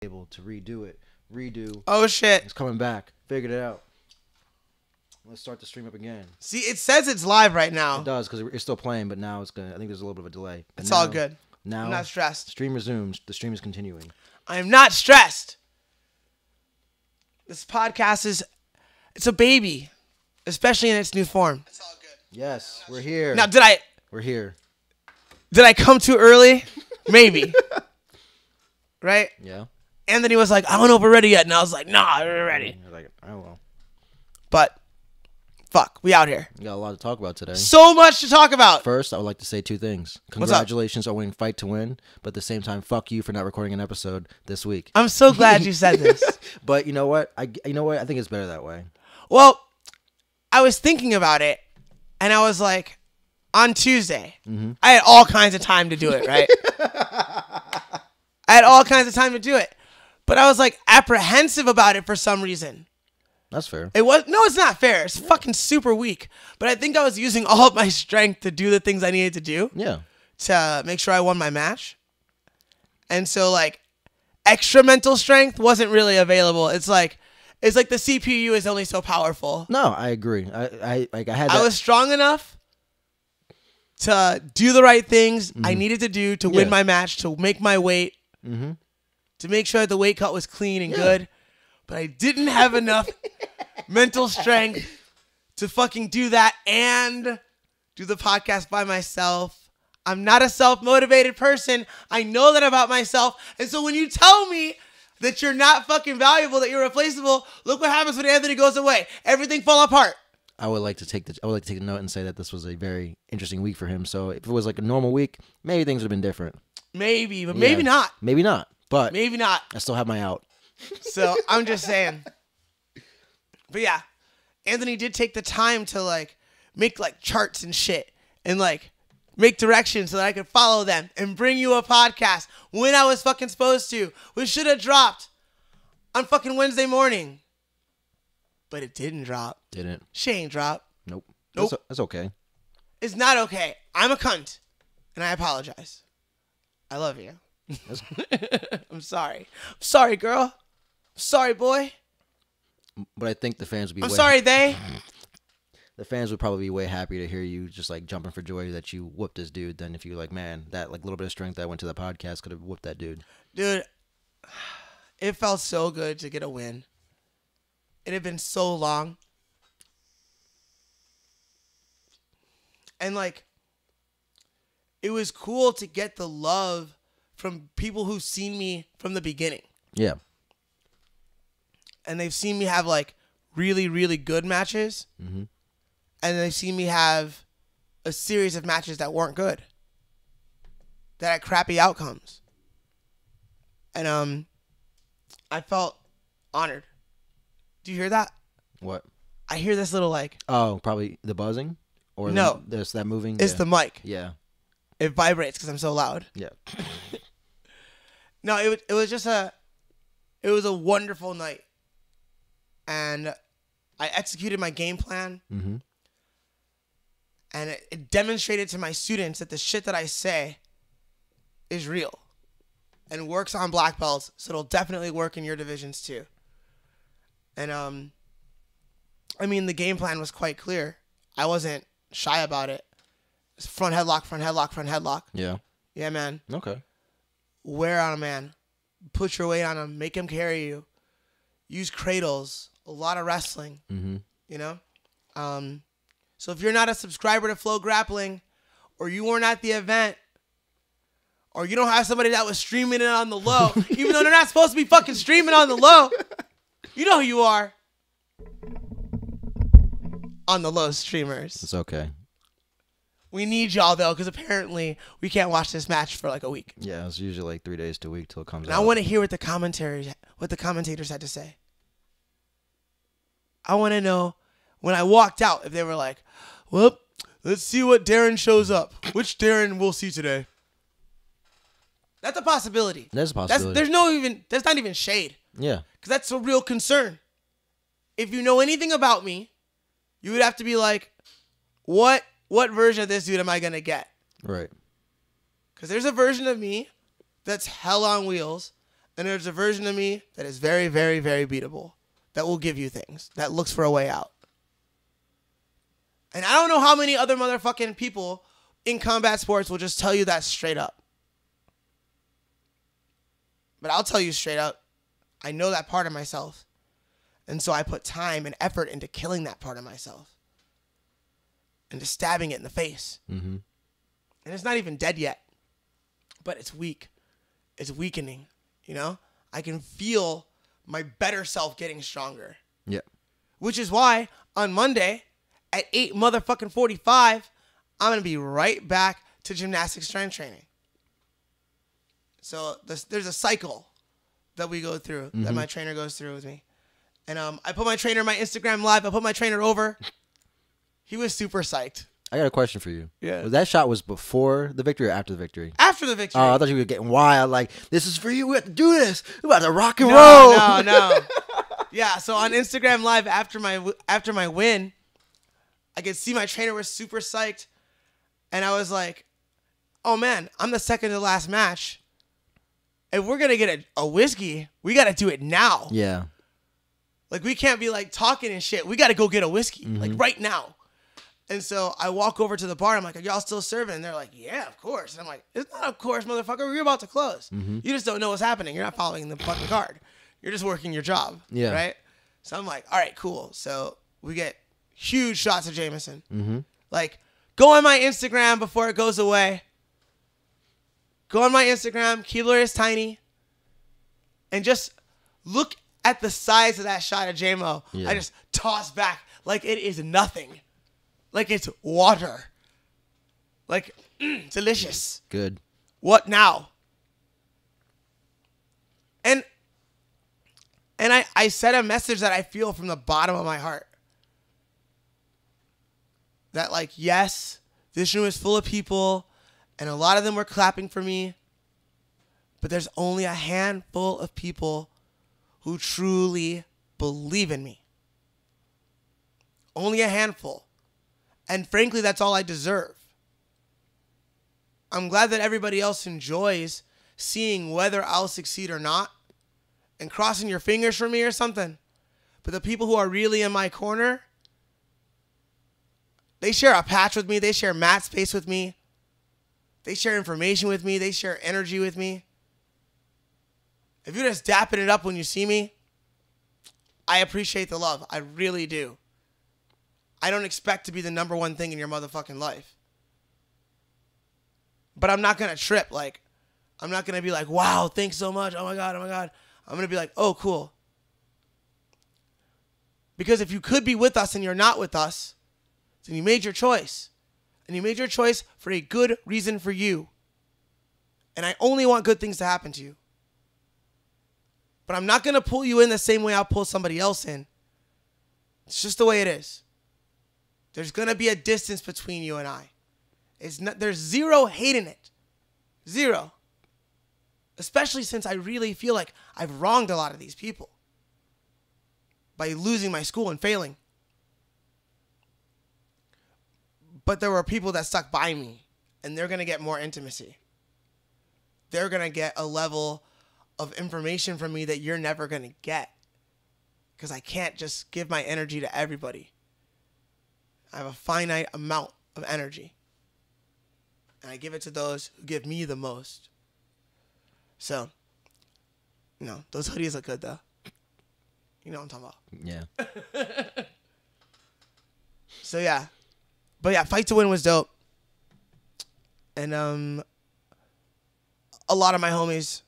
able to redo it. Redo. Oh shit. It's coming back. Figured it out. Let's start the stream up again. See, it says it's live right now. It does because it's still playing, but now it's gonna. I think there's a little bit of a delay. But It's now, all good. Now I'm not stressed. Stream resumes. The stream is continuing. I am not stressed. This podcast it's a baby, especially in its new form. It's all good. Yes, we're here. Now, We're here. did I come too early? Maybe. Right? Yeah. Anthony was like, I don't know if we're ready yet. And I was like, nah, we're ready. You're like, oh well. But, fuck, we out here. We got a lot to talk about today. So much to talk about. First, I would like to say two things. What's up? Congratulations on winning Fight to Win, but at the same time, fuck you for not recording an episode this week. I'm so glad you said this. But you know what? I think it's better that way. Well, I was thinking about it, and I was like, on Tuesday, I had all kinds of time to do it, right? I had all kinds of time to do it. But I was like apprehensive about it for some reason. That's fair. No, it's not fair. It's fucking super weak. But I think I was using all of my strength to do the things I needed to do Yeah. to make sure I won my match. And so like extra mental strength wasn't really available. It's like the CPU is only so powerful. No, I agree. I had that. I was strong enough to do the right things I needed to do to win my match, to make my weight, to make sure that the weight cut was clean and good. But I didn't have enough mental strength to fucking do that and do the podcast by myself. I'm not a self-motivated person. I know that about myself. And so when you tell me that you're not fucking valuable, that you're replaceable, look what happens when Anthony goes away. Everything fall apart. I would like to take a note and say that this was a very interesting week for him. So if it was like a normal week, maybe things would have been different. Maybe, but maybe not. Maybe not. But Maybe not. I still have my out. So I'm just saying. But yeah, Anthony did take the time to like make like charts and shit and like make directions so that I could follow them and bring you a podcast when I was fucking supposed to. We should have dropped on fucking Wednesday morning. But it didn't drop. Didn't. She ain't drop. Nope. Nope. That's okay. It's not okay. I'm a cunt. And I apologize. I love you. I'm sorry. I'm sorry, girl. I'm sorry, boy. But I think the fans would be. I'm sorry, they. The fans would probably be way happy to hear you just like jumping for joy that you whooped this dude than if you like, man, that like little bit of strength that went to the podcast could have whooped that dude. Dude, it felt so good to get a win. It had been so long. And like, it was cool to get the love from people who've seen me from the beginning. Yeah. And they've seen me have like really, really good matches. Mm-hmm. And they've seen me have a series of matches that weren't good. That had crappy outcomes. And I felt honored. Do you hear that? What? I hear this little like... Oh, probably the buzzing? Or no. There's that moving? It's the mic. Yeah. It vibrates because I'm so loud. Yeah. No, it was just it was a wonderful night. And I executed my game plan. Mm-hmm. And it demonstrated to my students that the shit that I say is real. And works on black belts. So it'll definitely work in your divisions too. And I mean, the game plan was quite clear. I wasn't shy about it. It's front headlock, front headlock, front headlock. Yeah. Yeah, man. Okay. Wear on a man. Put your weight on him. Make him carry you. Use cradles. A lot of wrestling. Mm-hmm. You know? So if you're not a subscriber to Flow Grappling, or you weren't at the event, or you don't have somebody that was streaming it on the low, even though they're not supposed to be fucking streaming on the low, you know who you are. On the low streamers. It's okay. We need y'all, though, because apparently we can't watch this match for like a week. Yeah, it's usually like 3 days to a week till it comes And out. I want to hear what the commentators had to say. I want to know when I walked out if they were like, well, let's see what Darren shows up. Which Darren we'll see today. That's a possibility. There's a possibility. That's not even shade. Yeah. Because that's a real concern. If you know anything about me, you would have to be like, what version of this dude am I going to get? Right. Because there's a version of me that's hell on wheels. And there's a version of me that is very, very, very beatable. That will give you things. That looks for a way out. And I don't know how many other motherfucking people in combat sports will just tell you that straight up. But I'll tell you straight up, I know that part of myself. And so I put time and effort into killing that part of myself. Into stabbing it in the face. Mm-hmm. And it's not even dead yet. But it's weak. It's weakening. You know? I can feel my better self getting stronger. Yeah. Which is why on Monday at 8 motherfucking 45, I'm going to be right back to gymnastic strength training. So there's a cycle that we go through, that my trainer goes through with me. And I put my trainer in my Instagram live. I put my trainer over. He was super psyched. I got a question for you. Yeah. That shot was before the victory or after the victory? After the victory. Oh, I thought you were getting wild. Like, this is for you. We have to do this. We're about to rock and roll. No. Yeah, so on Instagram live after my win, I could see my trainer was super psyched. And I was like, oh, man, I'm the second to last match. If we're going to get a whiskey, we got to do it now. Yeah. Like, we can't be, like, talking and shit. We got to go get a whiskey, like, right now. And so I walk over to the bar. I'm like, are y'all still serving? And they're like, yeah, of course. And I'm like, it's not of course, motherfucker. We're about to close. You just don't know what's happening. You're not following the fucking card. You're just working your job. Yeah. Right? So I'm like, all right, cool. So we get huge shots of Jameson. Like, go on my Instagram before it goes away. Go on my Instagram, Keebler is tiny. And just look at the size of that shot of J-Mo. Yeah. I just toss back like it is nothing. Like it's water. Like, delicious. Good. What now? And I said a message that I feel from the bottom of my heart. That like, yes, this room is full of people, and a lot of them were clapping for me, but there's only a handful of people who truly believe in me. Only a handful. And frankly, that's all I deserve. I'm glad that everybody else enjoys seeing whether I'll succeed or not and crossing your fingers for me or something. But the people who are really in my corner, they share a patch with me. They share mat space with me. They share information with me. They share energy with me. If you're just dapping it up when you see me, I appreciate the love. I really do. I don't expect to be the number one thing in your motherfucking life. But I'm not going to trip. Like, I'm not going to be like, wow, thanks so much. Oh my God, oh my God. I'm going to be like, oh, cool. Because if you could be with us and you're not with us, then you made your choice. And you made your choice for a good reason for you. And I only want good things to happen to you. But I'm not going to pull you in the same way I'll pull somebody else in. It's just the way it is. There's going to be a distance between you and I. There's zero hate in it. Zero. Especially since I really feel like I've wronged a lot of these people by losing my school and failing. But there were people that stuck by me, and they're going to get more intimacy. They're going to get a level of information from me that you're never going to get, because I can't just give my energy to everybody. I have a finite amount of energy, and I give it to those who give me the most. So, you know, those hoodies look good, though. You know what I'm talking about. Yeah. So, yeah. But, yeah, Fight to Win was dope. And a lot of my homies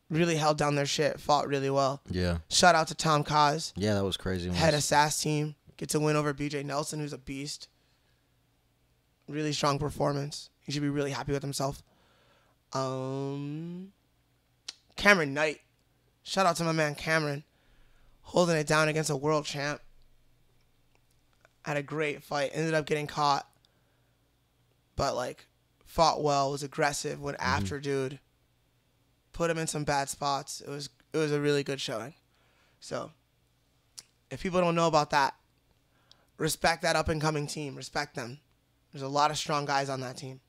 really held down their shit, fought really well. Yeah. Shout out to Tom Kaz. Yeah, that was crazy. Head of SAS team. Get to win over BJ Nelson, who's a beast. Really strong performance. He should be really happy with himself. Cameron Knight. Shout out to my man Cameron. Holding it down against a world champ. Had a great fight. Ended up getting caught. But, like, fought well. Was aggressive. Went after dude. Put him in some bad spots. It was a really good showing. So, if people don't know about that, respect that up-and-coming team. Respect them. There's a lot of strong guys on that team.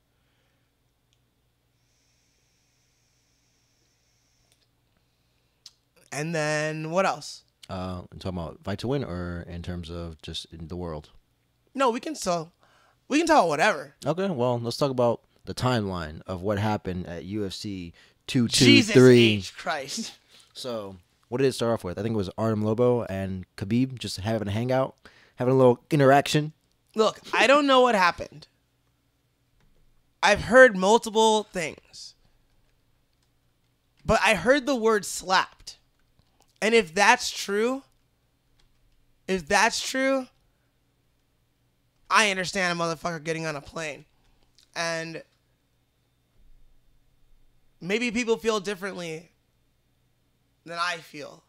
And then what else? I'm talking about fight to win, or in terms of just in the world. No, we can talk whatever. Okay, well, let's talk about the timeline of what happened at UFC 223. Jesus H. Christ. So, what did it start off with? I think it was Artem Lobo and Khabib just having a hangout, having a little interaction. Look, I don't know what happened. I've heard multiple things. But I heard the word slapped. And if that's true, I understand a motherfucker getting on a plane. And maybe people feel differently than I feel.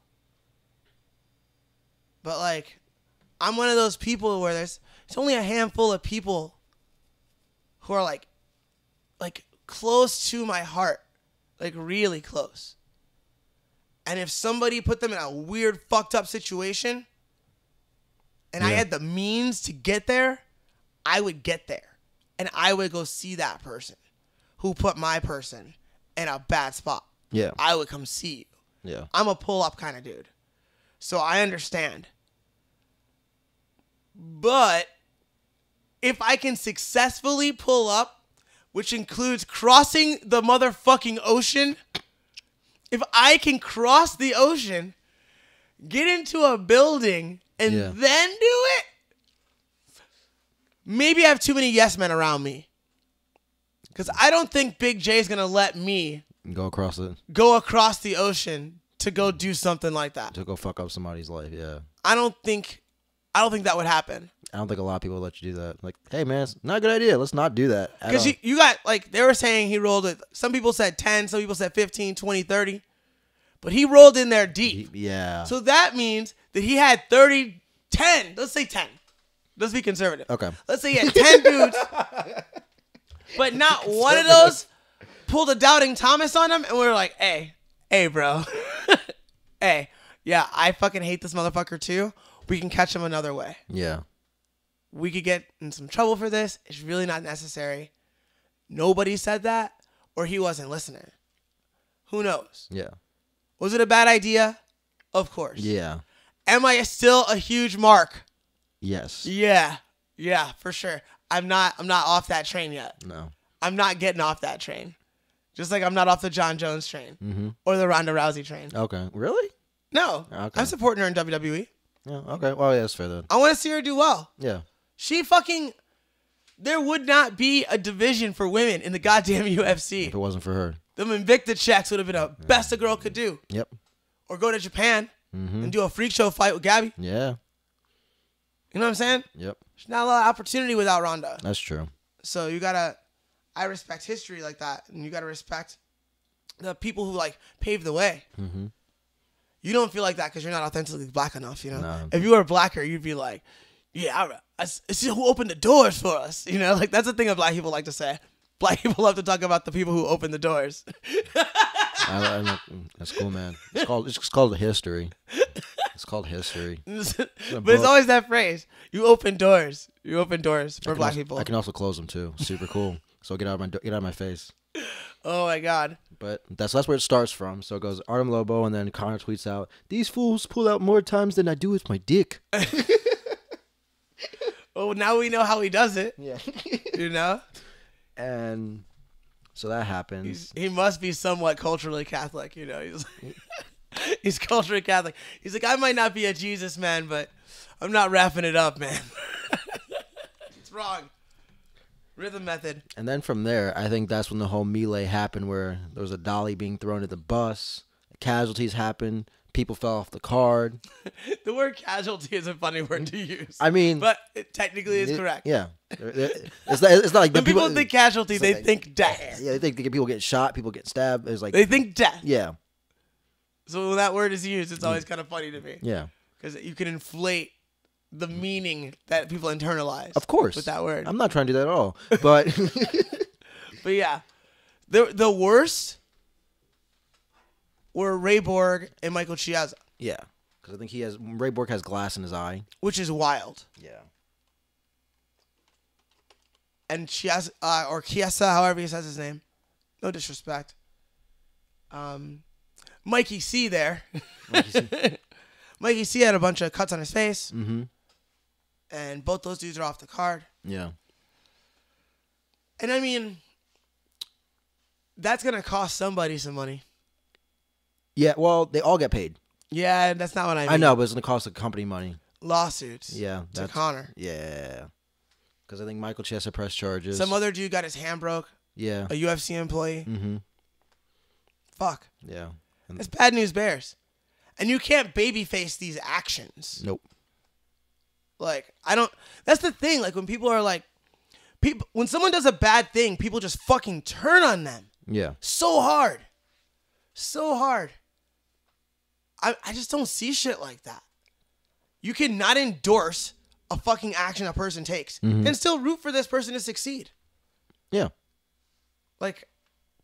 But like, I'm one of those people where there's only a handful of people who are like close to my heart, like really close. And if somebody put them in a weird, fucked up situation, and I had the means to get there, I would get there. And I would go see that person who put my person in a bad spot. Yeah. I would come see you. Yeah. I'm a pull-up kind of dude. So I understand. But if I can successfully pull up, which includes crossing the motherfucking ocean, if I can cross the ocean, get into a building, and then do it, maybe I have too many yes men around me. Because I don't think Big J is going to let me go across the ocean to go do something like that. To go fuck up somebody's life, yeah. I don't think that would happen. I don't think a lot of people let you do that. Like, hey, man, it's not a good idea. Let's not do that. Because you got, like, they were saying he rolled it. Some people said 10, some people said 15, 20, 30. But he rolled in there deep. Yeah. So that means that he had 30, 10. Let's say 10. Let's be conservative. Okay. Let's say he had 10 dudes. But not one of those pulled a doubting Thomas on him. And we were like, hey, bro. Hey, yeah, I fucking hate this motherfucker too. We can catch him another way. Yeah. We could get in some trouble for this. It's really not necessary. Nobody said that, or he wasn't listening. Who knows? Yeah. Was it a bad idea? Of course. Yeah. Am I still a huge mark? Yes. Yeah. Yeah, for sure. I'm not off that train yet. No. I'm not getting off that train. Just like I'm not off the John Jones train or the Ronda Rousey train. Okay. Really? No. Okay. I'm supporting her in WWE. Yeah. Okay. Well, yeah, that's fair then. I want to see her do well. Yeah. There would not be a division for women in the goddamn UFC. If it wasn't for her. Them Invicta checks would have been the best a girl could do. Yep. Or go to Japan and do a freak show fight with Gabby. Yeah. You know what I'm saying? Yep. There's not a lot of opportunity without Ronda. That's true. So I respect history like that. And you gotta respect the people who like paved the way. Mm-hmm. You don't feel like that because you're not authentically black enough, you know? No. If you were blacker, you'd be like, yeah, it's who opened the doors for us. You know, like that's the thing that black people like to say. Black people love to talk about the people who opened the doors. That's cool, man. It's called history. It's called history. But it's always that phrase. You open doors. You open doors for black people. I can also close them too. Super cool. So get out of my face. Oh my God. But that's where it starts from. So it goes Artem Lobo, and then Connor tweets out, "These fools pull out more times than I do with my dick." Well, now we know how he does it. Yeah. You know? And so that happens. He must be somewhat culturally Catholic, you know. He's culturally Catholic. He's like, I might not be a Jesus man, but I'm not wrapping it up, man. It's wrong. Rhythm method. And then from there, I think that's when the whole melee happened, where there was a dolly being thrown at the bus, casualties happened, people fell off the card. The word casualty is a funny word to use. I mean, but it technically is correct. Yeah, it's not like when people think casualty, they think death. Yeah, they think people get shot, people get stabbed. It's like they think death. Yeah. So when that word is used, it's always kind of funny to me. Yeah. Because you can inflate the meaning that people internalize. Of course. With that word. I'm not trying to do that at all. But but yeah. The worst were Ray Borg and Michael Chiesa. Yeah. Because I think Ray Borg has glass in his eye. Which is wild. Yeah. And Chiesa, or Chiesa, however he says his name. No disrespect. Mikey C there. Like you said. Mikey C had a bunch of cuts on his face. Mm-hmm. And both those dudes are off the card. Yeah. And I mean, that's going to cost somebody some money. Yeah, well, they all get paid. Yeah, that's not what I mean. I know, but it's going to cost the company money. Lawsuits. Yeah. To Conor. Yeah. Because I think Michael Chiesa pressed charges. Some other dude got his hand broke. Yeah. A UFC employee. Mm-hmm. Fuck. Yeah. That's bad news bears. And you can't babyface these actions. Nope. Like, I don't... That's the thing. Like, when people are like... When someone does a bad thing, people just fucking turn on them. Yeah. So hard. So hard. I just don't see shit like that. You cannot endorse a fucking action a person takes and still root for this person to succeed. Yeah. Like,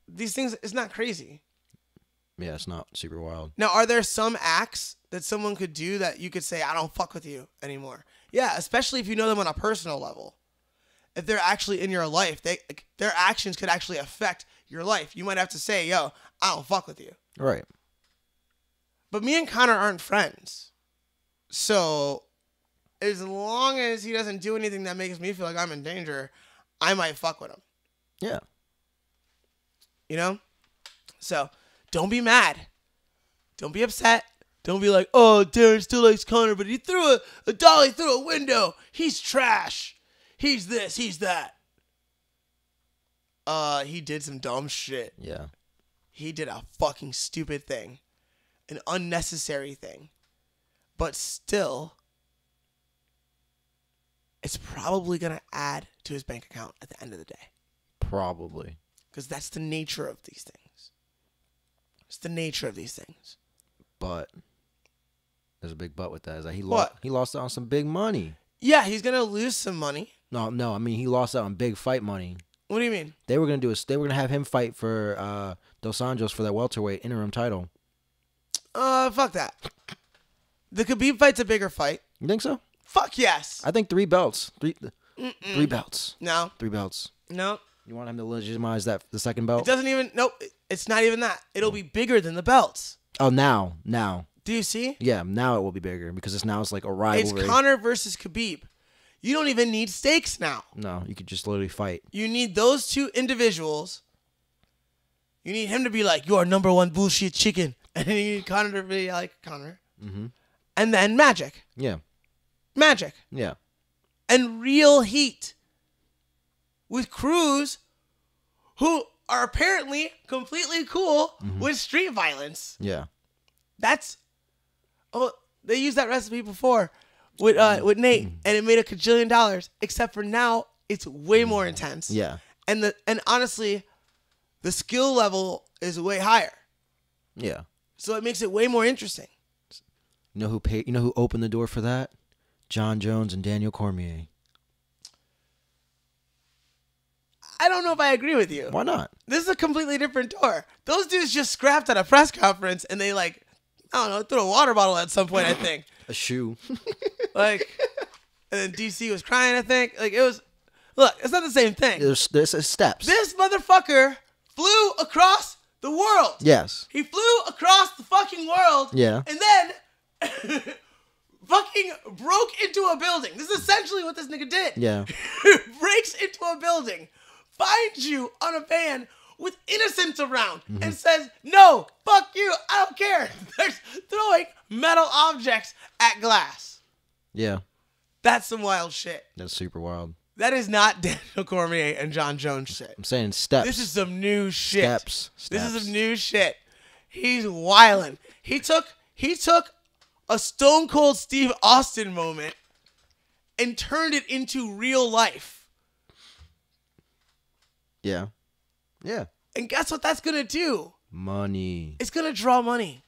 these things, it's not crazy. Yeah, it's not super wild. Now, are there some acts that someone could do that you could say, I don't fuck with you anymore? Yeah, especially if you know them on a personal level. If they're actually in your life, their actions could actually affect your life. You might have to say, yo, I don't fuck with you. Right. But me and Conor aren't friends. So, as long as he doesn't do anything that makes me feel like I'm in danger, I might fuck with him. Yeah. You know? So, don't be mad. Don't be upset. Don't be like, oh, Darren still likes Conor, but he threw a dolly through a window. He's trash. He's this, he's that. He did some dumb shit. Yeah. He did a fucking stupid thing. An unnecessary thing. But still, it's probably going to add to his bank account at the end of the day. Probably. Because that's the nature of these things. It's the nature of these things. But there's a big but with that. Is that he What? lost out on some big money. Yeah, he's going to lose some money. No. I mean, he lost out on big fight money. What do you mean? They were gonna have him fight for Dos Anjos for that welterweight interim title. Fuck that. The Khabib fight's a bigger fight. You think so? Fuck yes. I think 3 belts. Three belts. No. 3 belts. No. You want him to legitimize the second belt? It doesn't even... Nope. It's not even that. It'll be bigger than the belts. Oh, now. Do you see? Yeah, now it will be bigger because it's like a rivalry. It's Conor versus Khabib. You don't even need stakes now. No, you could just literally fight. You need those two individuals. You need him to be like, you're number one bullshit chicken. And then you need Conor to be like, Conor. Mm-hmm. And then magic. Yeah. Magic. Yeah. And real heat. With crews who are apparently completely cool with street violence. Yeah. That's... Oh, they used that recipe before with Nate, and it made $1 kajillion. Except for now, it's way more intense. Yeah. And honestly, the skill level is way higher. Yeah. So it makes it way more interesting. You know who paid? You know who opened the door for that? John Jones and Daniel Cormier. I don't know if I agree with you. Why not? This is a completely different door. Those dudes just scrapped at a press conference, and they I don't know, threw a water bottle at some point, I think. A shoe. And then DC was crying, I think. It was... Look, it's not the same thing. There's steps. This motherfucker flew across the world. Yes. He flew across the fucking world. Yeah. And then fucking broke into a building. This is essentially what this nigga did. Yeah. Breaks into a building, finds you on a van with innocents around, and says, no, fuck you, I don't care. They're throwing metal objects at glass. Yeah. That's some wild shit. That's super wild. That is not Daniel Cormier and John Jones shit. I'm saying steps. This is some new shit. Steps. This is some new shit. He's wildin'. He took a Stone Cold Steve Austin moment and turned it into real life. Yeah. Yeah. And guess what that's gonna do? Money. It's gonna draw money.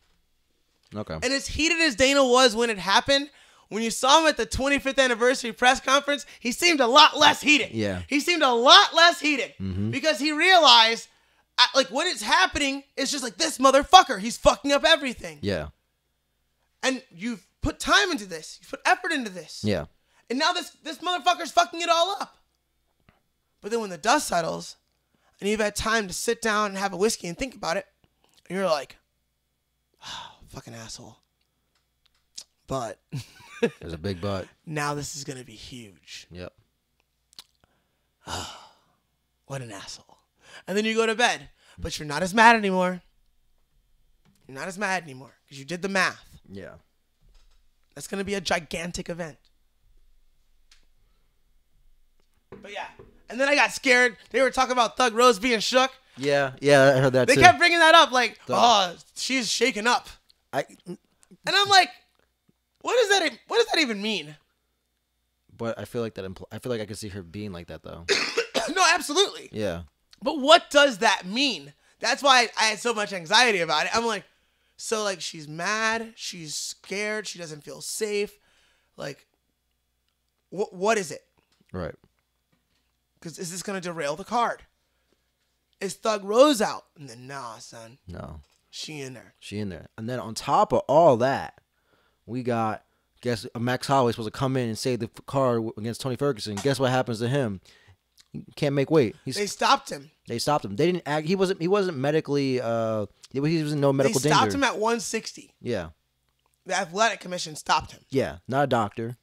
Okay. And as heated as Dana was when it happened, when you saw him at the 25th anniversary press conference, he seemed a lot less heated. Yeah. He seemed a lot less heated because he realized, when it's happening, it's just like, this motherfucker, he's fucking up everything. Yeah. And you've put time into this. You've put effort into this. Yeah. And now this motherfucker's fucking it all up. But then when the dust settles, and you've had time to sit down and have a whiskey and think about it, and you're like, Fucking asshole. But There's a big but. now this is going to be huge. Yep. What an asshole. And then you go to bed, but you're not as mad anymore. You're not as mad anymore because you did the math. Yeah. That's going to be a gigantic event. But yeah. And then I got scared. They were talking about Thug Rose being shook. Yeah, I heard that They too. kept bringing that up like, she's shaken up. And I'm like, what does that even mean? But I feel like I feel like I could see her being like that though. No, absolutely. Yeah. But what does that mean? That's why I had so much anxiety about it. I'm like, so like she's mad, she's scared, she doesn't feel safe. Like, what is it? Right. Because is this gonna derail the card? Is Thug Rose out? And then nah, son. No. She in there. And then on top of all that, we got Max Holloway supposed to come in and save the card against Tony Ferguson. Guess what happens to him? He can't make weight. They stopped him. They stopped him. They didn't act. He wasn't medically. He was in no medical danger. They stopped him at 160. Yeah. The Athletic Commission stopped him. Yeah. Not a doctor.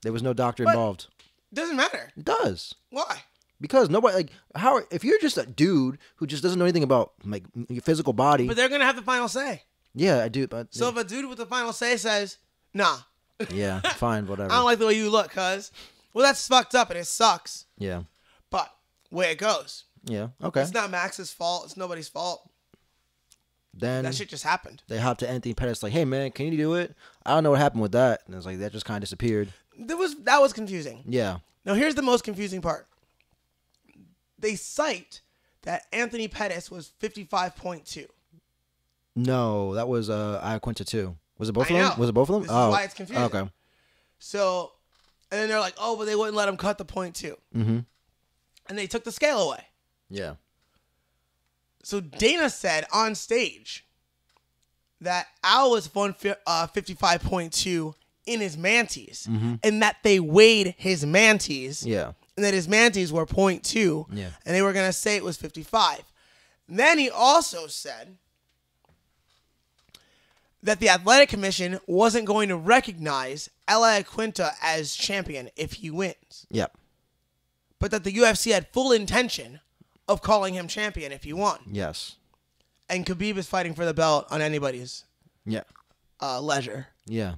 There was no doctor involved. Doesn't matter. It does. Why? Because nobody if you're just a dude who just doesn't know anything about like your physical body. But they're gonna have the final say. Yeah, I do. But so if a dude with the final say says, nah. Yeah, fine, whatever. I don't like the way you look, cuz. Well, that's fucked up and it sucks. Yeah. But way it goes. Yeah. Okay. It's not Max's fault. It's nobody's fault. Then that shit just happened. They hopped to Anthony Pettis like, hey man, can you do it? I don't know what happened with that. And it's like that just kind of disappeared. That was confusing. Yeah. Now here's the most confusing part. They cite that Anthony Pettis was 55.2. No, that was Iaquinta too. Was it both of know. them? Was it both of them? This is why it's confusing. Okay. So, and then they're like, oh, but they wouldn't let him cut the .2. Mm-hmm. And they took the scale away. Yeah. So Dana said on stage that Al was 55.2 in his mantis, and that they weighed his mantis. Yeah. And that his mantis were .2. Yeah. And they were going to say it was 55. And then he also said that the Athletic Commission wasn't going to recognize Ella Quinta as champion if he wins. Yep. But that the UFC had full intention of calling him champion if he won. Yes. And Khabib is fighting for the belt on anybody's leisure. Yeah.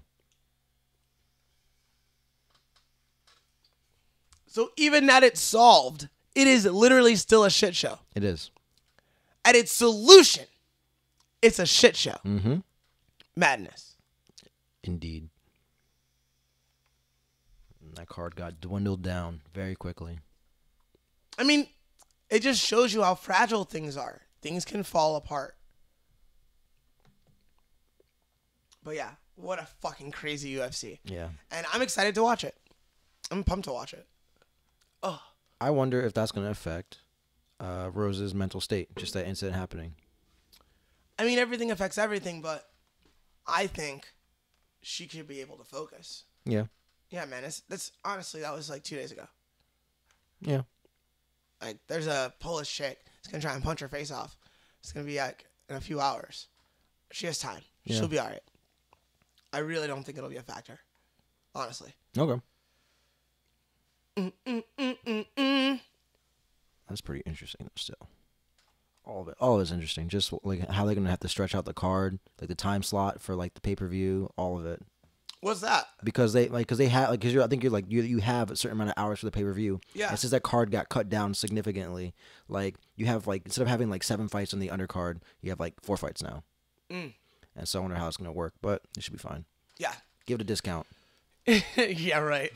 So even that it's solved, it is literally still a shit show. It is. At its solution, it's a shit show. Mm-hmm. Madness. Indeed. And that card got dwindled down very quickly. I mean, it just shows you how fragile things are. Things can fall apart. But yeah, what a fucking crazy UFC. Yeah. And I'm excited to watch it. I'm pumped to watch it. Oh. I wonder if that's going to affect Rose's mental state, just that incident happening. I mean, everything affects everything, but I think she should be able to focus. Yeah. Yeah, man. That's honestly, that was like 2 days ago. Yeah. Like, there's a Polish chick. It's going to try and punch her face off. It's going to be like in a few hours. She has time. Yeah. She'll be all right. I really don't think it'll be a factor. Honestly. Okay. That's pretty interesting still. All of it's interesting. Just like how they're going to have to stretch out the card, like the time slot for like the pay-per-view, all of it. What's that? Because I think you have a certain amount of hours for the pay-per-view. Yeah. And since that card got cut down significantly, like you have like instead of having like 7 fights on the undercard, you have like 4 fights now. And so I wonder how it's going to work, but it should be fine. Yeah. Give it a discount. Yeah, right.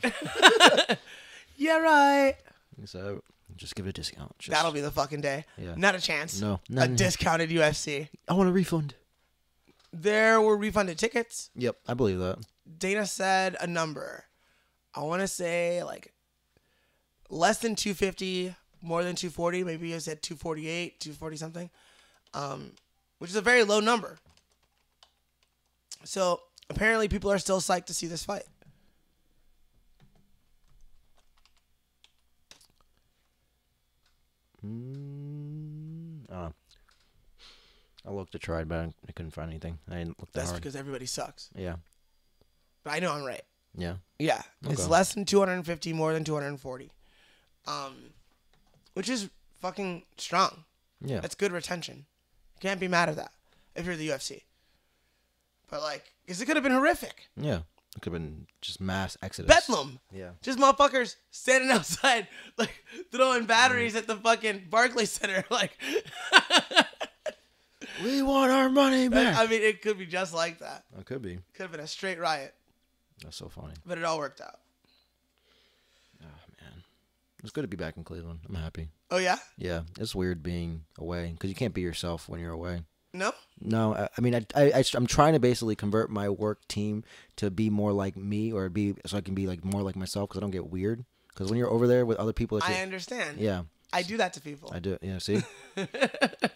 Yeah, right. So just give it a discount. That'll be the fucking day. Yeah. Not a chance. No. A discounted UFC. I want a refund. There were refunded tickets. Yep, I believe that. Dana said a number. I want to say like less than 250, more than 240. Maybe he said 248, 240 something, which is a very low number. So apparently people are still psyched to see this fight. I looked to try, but I couldn't find anything. I didn't look that That's hard. because everybody sucks. Yeah. But I know I'm right. Yeah. Yeah. It's Okay. less than 250, more than 240. Which is fucking strong. Yeah. That's good retention. You can't be mad at that if you're the UFC. But like, because it could have been horrific. Yeah. It could have been just mass exodus. Bedlam. Yeah. Just motherfuckers standing outside, like throwing batteries at the fucking Barclays Center. Like, We want our money back. I mean, it could be just like that. It could be. Could have been a straight riot. That's so funny. But it all worked out. Oh, man. It's good to be back in Cleveland. I'm happy. Oh, yeah? Yeah. It's weird being away because you can't be yourself when you're away. No? No, I mean, I'm trying to basically convert my work team to be more like me or so I can be like more like myself because I don't get weird. Because when you're over there with other people, I understand. yeah. I do that to people. I do. Yeah, see?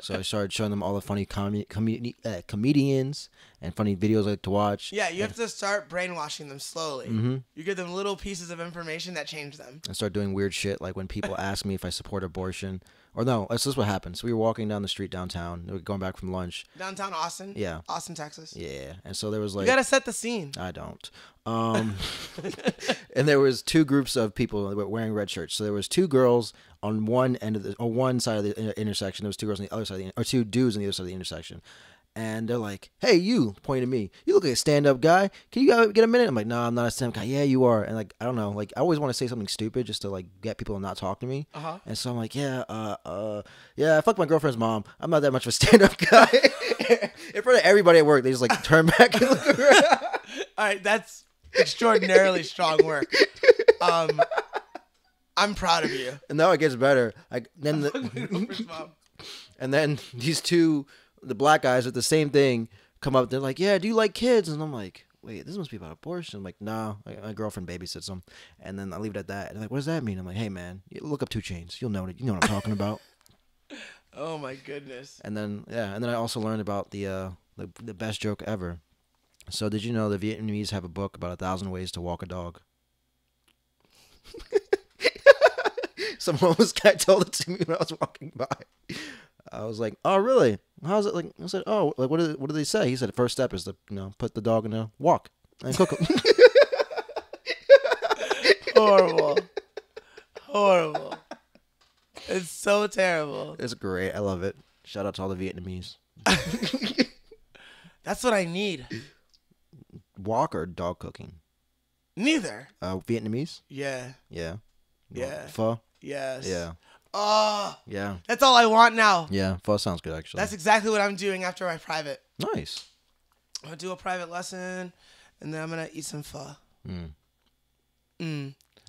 So I started showing them all the funny comedians and funny videos I like to watch. Yeah, you have to start brainwashing them slowly. Mm-hmm. You give them little pieces of information that change them. And start doing weird shit like when people ask me if I support abortion. Or no, this is what happens. We were walking down the street downtown. We were going back from lunch. Downtown Austin? Yeah. Austin, Texas? Yeah. And so there was like... You got to set the scene. I don't. And there was two groups of people that were wearing red shirts. So there was two girls on one end of one side of the intersection. There was two girls on the other side or two dudes on the other side of the intersection. And they're like, "Hey, you," pointing at me. "You look like a stand-up guy. Can you get a minute?" I'm like, "No, I'm not a stand-up guy." "Yeah, you are." And like, I don't know. Like, I always want to say something stupid just to like get people to not talk to me. Uh-huh. And so I'm like, "Yeah, yeah, I fucked my girlfriend's mom. I'm not that much of a stand-up guy." In front of everybody at work, they just like turn back and look around. All right, that's extraordinarily strong work. I'm proud of you. And now it gets better. Like then and then these two, the black guys with the same thing, come up. They're like, "Yeah, do you like kids?" And I'm like, "Wait, this must be about abortion." I'm like, "No, my girlfriend babysits them." And then I leave it at that. And they're like, "What does that mean?" I'm like, "Hey, man, you look up 2 Chainz. You'll know it. You know what I'm talking about." Oh my goodness. And then and then I also learned about the best joke ever. So did you know the Vietnamese have a book about 1,000 ways to walk a dog? Some homeless guy told it to me when I was walking by. I was like, "Oh, really? How's it like?" I said, "Oh, like what do they say?" He said, "The first step is to put the dog in a walk and cook him." Horrible. Horrible. It's so terrible. It's great. I love it. Shout out to all the Vietnamese. That's what I need. Walk or dog cooking? Neither. Vietnamese? Yeah. Yeah. Yeah. Pho? Yes. Yeah. Oh, Yeah. that's all I want now. Yeah. Pho sounds good, actually. That's exactly what I'm doing after my private. Nice. I'm going to do a private lesson, and then I'm going to eat some pho. Sounds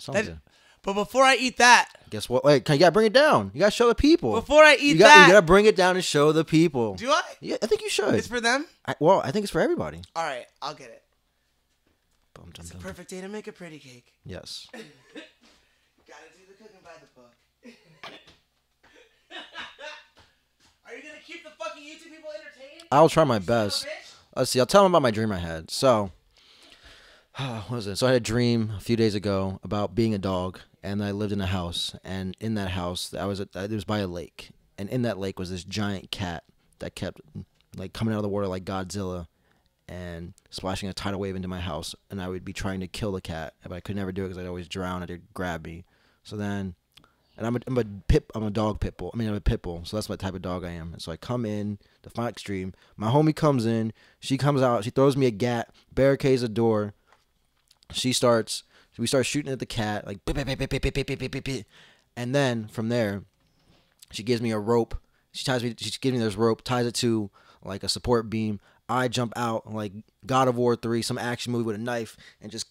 That- good. But before I eat that, Guess what? Wait, you gotta bring it down. You gotta show the people. before I eat you that, gotta bring it down and show the people. do I? Yeah, I think you should. It's for them? I think it's for everybody. All right, I'll get it. Bum, dum, It's a dum. perfect day to make a pretty cake. Yes. Gotta do the cooking by the book. Are you gonna keep the fucking YouTube people entertained? I'll try my You son of a best. bitch? Let's see. I'll tell them about my dream I had. So, what was it? So I had a dream a few days ago about being a dog, and I lived in a house. And in that house, it was by a lake, and in that lake was this giant cat that kept like coming out of the water like Godzilla, and splashing a tidal wave into my house. And I would be trying to kill the cat, but I could never do it because I'd always drown. It'd grab me. So then. And I'm a dog pit bull. I mean, I'm a pit bull, so that's what type of dog I am. And so I come in, the Defiant Extreme. My homie comes in. She comes out. She throws me a gat, barricades the door. We start shooting at the cat, like, beep, beep, beep, beep, beep, beep, beep, beep, beep. And then from there, she gives me a rope. She gives me this rope, ties it to like a support beam. I jump out like God of War 3, some action movie with a knife, and just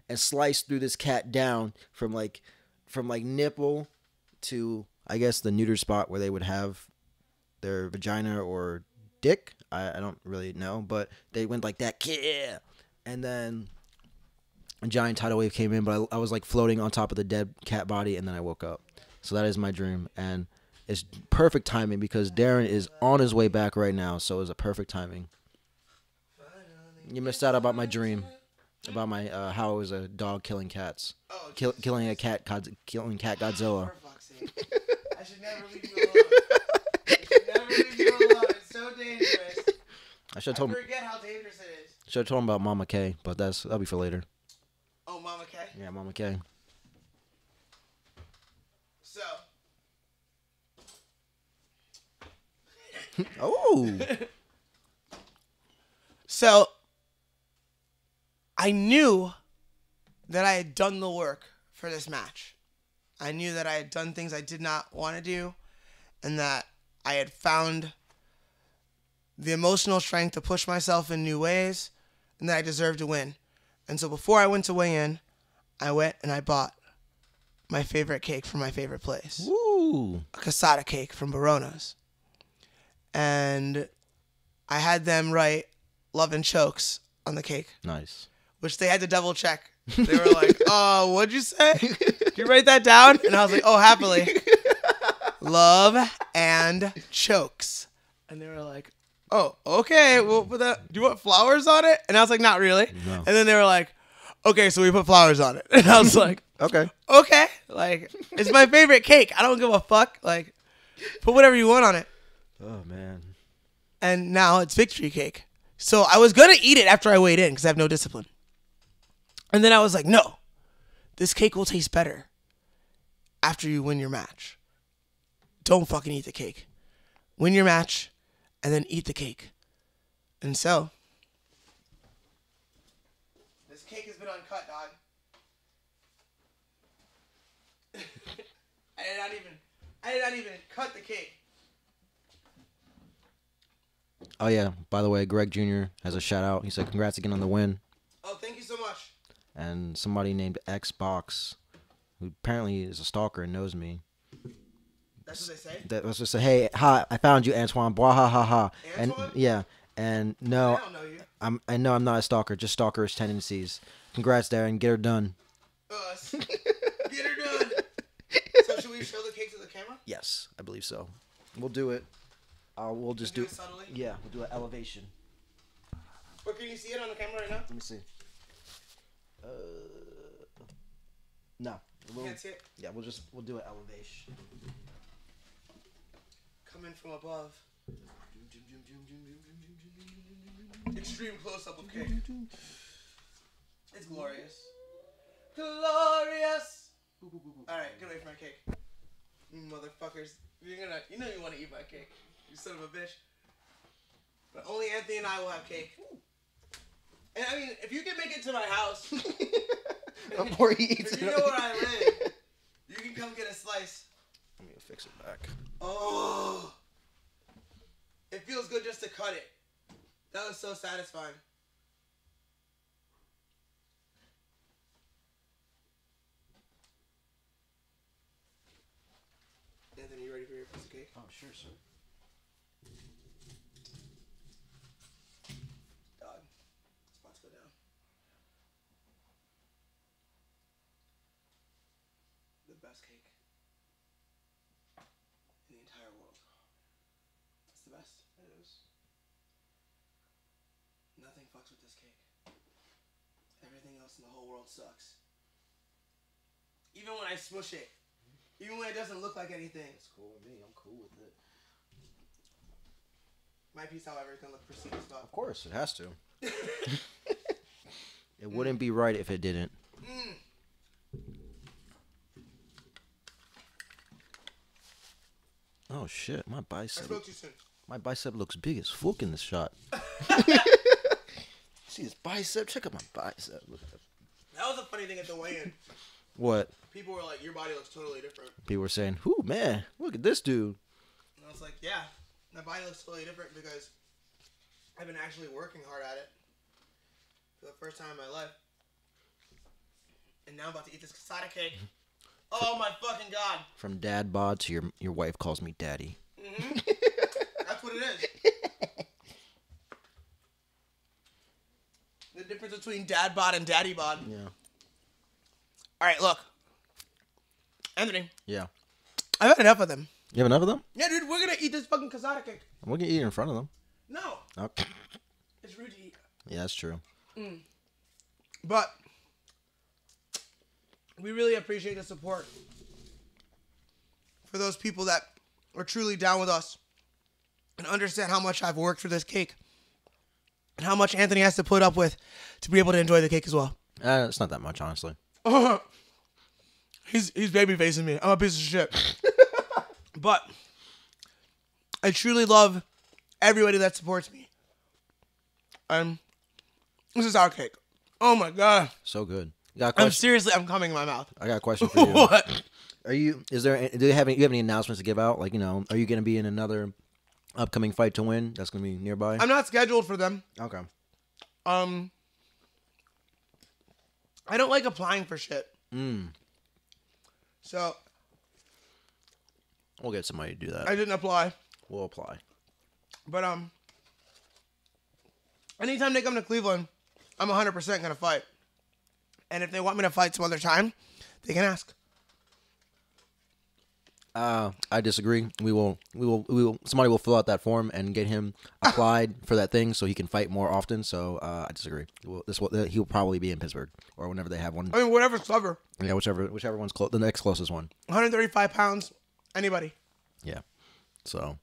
and slice through this cat down from nipple to, I guess, the neuter spot where they would have their vagina or dick. I don't really know, but they went like that. And then a giant tidal wave came in, but I was like floating on top of the dead cat body, and then I woke up. So that is my dream, and it's perfect timing because Darren is on his way back right now, so it was a perfect timing. You missed out about my dream. About my how I was a dog killing cats, killing cat Godzilla. For fuck's sake. I should never leave you alone. I should never leave you alone. so dangerous. I should have told him. Forget how dangerous it is. Should have told him about Mama K, but that'll be for later. Oh, Mama K? Yeah, Mama K. So. Oh. So, I knew that I had done the work for this match. I knew that I had done things I did not want to do, and that I had found the emotional strength to push myself in new ways, and that I deserved to win. And so before I went to weigh in, I went and I bought my favorite cake from my favorite place. Ooh. A casada cake from Barona's. And I had them write Love and Chokes on the cake. Nice. Which they had to double check. They were like, "Oh, what'd you say? Did you write that down?" And I was like, "Oh, happily. Love and Chokes." And they were like, "Oh, okay. We'll put that. Do you want flowers on it?" And I was like, "Not really." No. And then they were like, "Okay, so we put flowers on it." And I was like, Okay. "Okay. Like, it's my favorite cake. I don't give a fuck. Like, put whatever you want on it." Oh, man. And now it's victory cake. So I was going to eat it after I weighed in because I have no discipline. And then I was like, no, this cake will taste better after you win your match. Don't fucking eat the cake. Win your match and then eat the cake. And so, this cake has been uncut, dog. I did not even cut the cake. Oh, yeah. By the way, Greg Jr. has a shout out. He said, congrats again on the win. Oh, thank you so much. And somebody named Xbox, who apparently is a stalker and knows me. That's what they say? That was just a, hey, hi, I found you, Antoine. Blah, ha, ha, ha. Antoine? And, yeah. And no, I don't know you. I know I'm not a stalker, just stalkerish tendencies. Congrats, Darren. Get her done. Us. Get her done. So should we show the cake to the camera? Yes, I believe so. We'll do it. We'll just do it subtly? Yeah, we'll do an elevation. Or can you see it on the camera right now? Let me see. No. You can't see it? Yeah, we'll do an elevation. Come in from above. Extreme close up of cake. It's glorious. Glorious. Alright, get away from my cake. Motherfuckers. You know you want to eat my cake. You son of a bitch. But only Anthony and I will have cake. And I mean, if you can make it to my house. Before he eats if you know where I live, you can come get a slice. Let me fix it back. Oh. It feels good just to cut it. That was so satisfying. Anthony, you ready for your piece of cake? Oh, sure, sir. Dog, it's about to go down. The best cake in the entire world. It's the best. It is. Nothing fucks with this cake. Everything else in the whole world sucks. Even when I smush it. Even when it doesn't look like anything. It's cool with me. I'm cool with it. My piece, however, is going to look pristine as fuck. Of course, it has to. It wouldn't be right if it didn't. Oh, shit. My I bicep. spoke too soon. My bicep looks big as fuck in this shot. See his bicep? Check out my bicep. Look at that. That was a funny thing at the weigh-in. What? People were like, your body looks totally different. People were saying, "Whoo, man, look at this dude." And I was like, yeah, my body looks totally different because I've been actually working hard at it for the first time in my life. And now I'm about to eat this casada cake. Oh my fucking god. From dad bod to your wife calls me daddy. Mm-hmm. That's what it is. The difference between dad bod and daddy bod. Yeah. All right, look. Anthony. Yeah. I've had enough of them. You have enough of them? Yeah, dude, we're going to eat this fucking casada cake. We're gonna eat it in front of them. No. Okay. It's rude to eat. Yeah, that's true. But we really appreciate the support for those people that are truly down with us and understand how much I've worked for this cake and how much Anthony has to put up with to be able to enjoy the cake as well. It's not that much, honestly. He's baby facing me. I'm a piece of shit. But I truly love everybody that supports me. And this is our cake. Oh my God. So good. You got a question? I'm coming in my mouth. I got a question for you. What? Do you have any announcements to give out? Like, are you going to be in another upcoming Fight to Win that's going to be nearby? I'm not scheduled for them. Okay. I don't like applying for shit. So we'll get somebody to do that. I didn't apply. We'll apply. But anytime they come to Cleveland, I'm 100% going to fight. And if they want me to fight some other time, they can ask. I disagree. We will. Somebody will fill out that form and get him applied for that thing so he can fight more often. So I disagree. He'll probably be in Pittsburgh or whenever they have one. I mean, whatever's clever. Yeah, whichever one's the next closest one. 135 pounds. Anybody. Yeah. So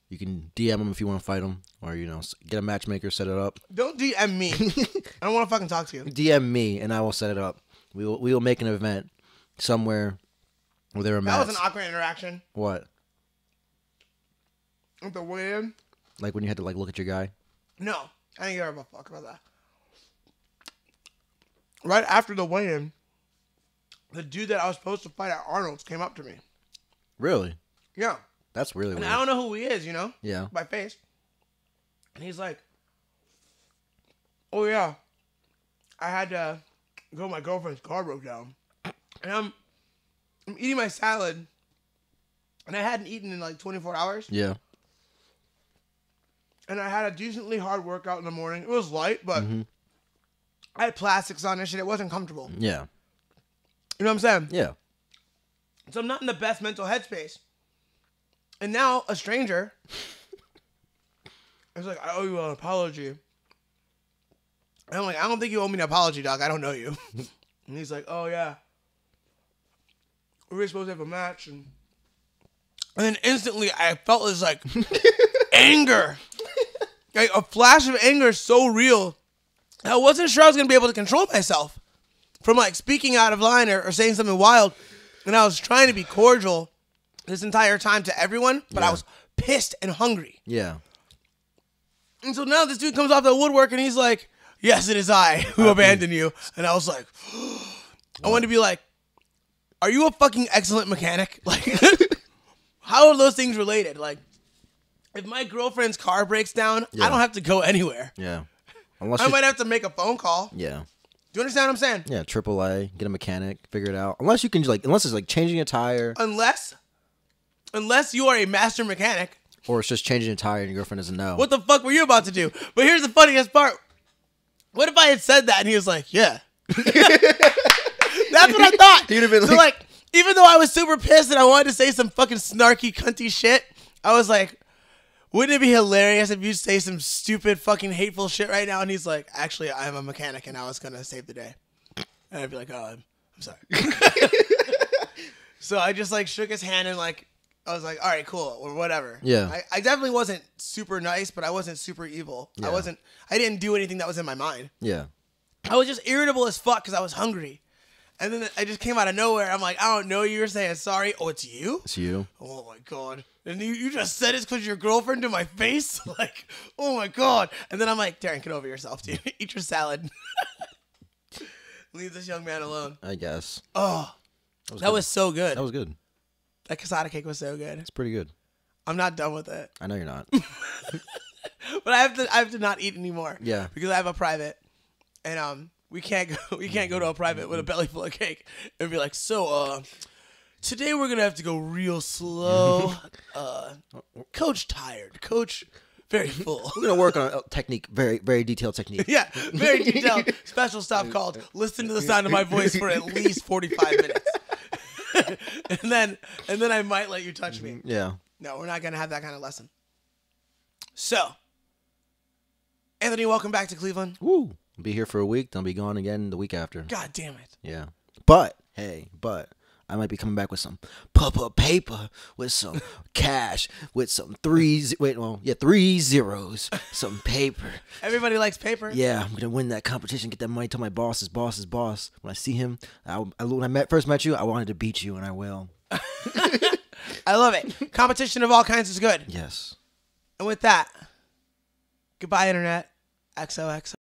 you can DM him if you want to fight him, or get a matchmaker, set it up. Don't DM me. I don't want to fucking talk to you. DM me and I will set it up. We will make an event somewhere. Well, that was an awkward interaction. What? With the weigh-in? Like when you had to look at your guy? No. I didn't give a fuck about that. Right after the weigh-in, the dude that I was supposed to fight at Arnold's came up to me. Really? Yeah. That's really weird. And I don't know who he is, Yeah. By face. And he's like, oh yeah, I had to go, my girlfriend's car broke down. And I'm eating my salad, and I hadn't eaten in 24 hours. Yeah. And I had a decently hard workout in the morning. It was light, but I had plastics on and shit. It wasn't comfortable. Yeah. You know what I'm saying? Yeah. So I'm not in the best mental headspace. And now a stranger is like, I owe you an apology. And I'm like, I don't think you owe me an apology, dog. I don't know you. And he's like, oh yeah, we were supposed to have a match, and then instantly I felt this anger, a flash of anger, so real. I wasn't sure I was gonna be able to control myself from speaking out of line or saying something wild, and I was trying to be cordial this entire time to everyone, but I was pissed and hungry. Yeah. And so now this dude comes off the woodwork and he's like, yes, it is I who abandoned you. And I was like, I wanted to be like, are you a fucking excellent mechanic? How are those things related? If my girlfriend's car breaks down, I don't have to go anywhere. Yeah. I might have to make a phone call. Yeah. Do you understand what I'm saying? Yeah, AAA, get a mechanic, figure it out. Unless you can unless it's changing a tire. Unless you are a master mechanic. Or it's just changing a tire and your girlfriend doesn't know. What the fuck were you about to do? But here's the funniest part. What if I had said that and he was like, yeah. That's what I thought. You'd have been so even though I was super pissed and I wanted to say some fucking snarky, cunty shit, I was like, wouldn't it be hilarious if you say some stupid, fucking hateful shit right now? And he's like, actually, I'm a mechanic and I was going to save the day. And I'd be like, oh, I'm sorry. So I just shook his hand and I was like, all right, cool, or whatever. Yeah. I definitely wasn't super nice, but I wasn't super evil. Yeah. I didn't do anything that was in my mind. Yeah. I was just irritable as fuck because I was hungry. And then I just came out of nowhere. I'm like, I don't know you. You're saying sorry. Oh, it's you? It's you. Oh, my God. And you just said it's because your girlfriend to my face? Oh, my God. And then I'm like, Darren, get over yourself, dude. Eat your salad. Leave this young man alone. I guess. Oh, that was so good. That was good. That casada cake was so good. It's pretty good. I'm not done with it. I know you're not. But I have to not eat anymore. Yeah. Because I have a private. And we can't go to a private with a belly full of cake and be like, so today we're gonna have to go real slow. Coach tired. Coach very full. We're gonna work on a technique, very, very detailed technique. Yeah, very detailed special stuff called listen to the sound of my voice for at least 45 minutes. and then I might let you touch me. Yeah. No, we're not gonna have that kind of lesson. So, Anthony, welcome back to Cleveland. Woo. I'll be here for a week, then I'll be gone again the week after. God damn it. Yeah. But I might be coming back with some paper, with some cash, with some 3 zeros, some paper. Everybody likes paper. Yeah, I'm gonna win that competition, get that money. Tell my boss is boss. When I see him, when I first met you, I wanted to beat you, and I will. I love it. Competition of all kinds is good. Yes. And with that, goodbye, Internet. XOXO.